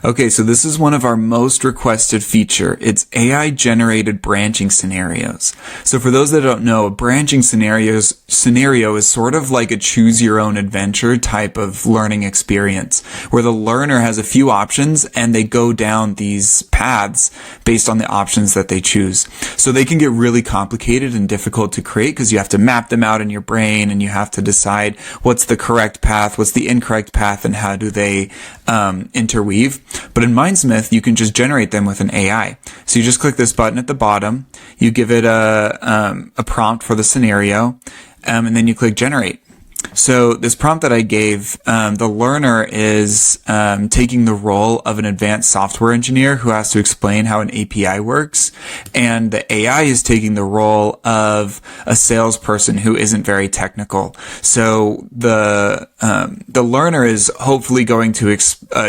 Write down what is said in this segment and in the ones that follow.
Okay, so this is one of our most requested feature. It's AI-generated branching scenarios. So for those that don't know, a branching scenario is sort of like a choose-your-own-adventure type of learning experience, where the learner has a few options and they go down these paths based on the options that they choose. So they can get really complicated and difficult to create because you have to map them out in your brain and you have to decide what's the correct path, what's the incorrect path, and how do they interweave. But in Mindsmith, you can just generate them with an AI. So you just click this button at the bottom, you give it a prompt for the scenario, and then you click generate. So this prompt that I gave, the learner is taking the role of an advanced software engineer who has to explain how an API works, and the AI is taking the role of a salesperson who isn't very technical. So the learner is hopefully going to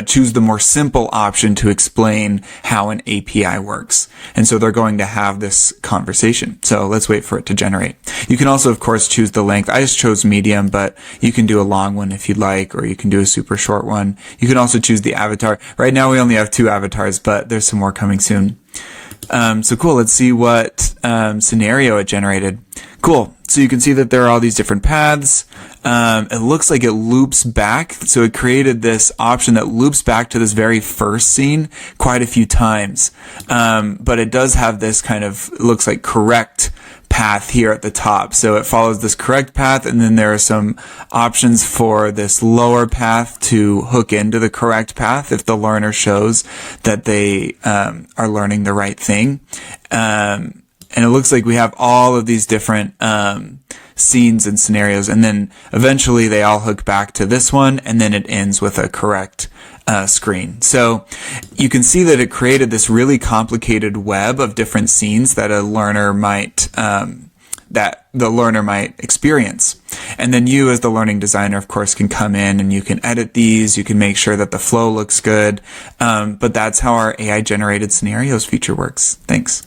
choose the more simple option to explain how an API works, and so they're going to have this conversation. So let's wait for it to generate. You can also, of course, choose the length. I just chose medium, but you can do a long one if you'd like, or you can do a super short one. You can also choose the avatar. Right now we only have 2 avatars, but there's some more coming soon. So cool. Let's see what scenario it generated. Cool. So you can see that there are all these different paths. It looks like it loops back. So it created this option that loops back to this very first scene quite a few times. But it does have this kind of, looks like correct path here at the top. So it follows this correct path, and then there are some options for this lower path to hook into the correct path if the learner shows that they are learning the right thing. And it looks like we have all of these different scenes and scenarios, and then eventually they all hook back to this one, and then it ends with a correct screen. So you can see that it created this really complicated web of different scenes that a learner might experience. And then you, as the learning designer, of course, can come in and you can edit these. You can make sure that the flow looks good. But that's how our AI generated scenarios feature works. Thanks.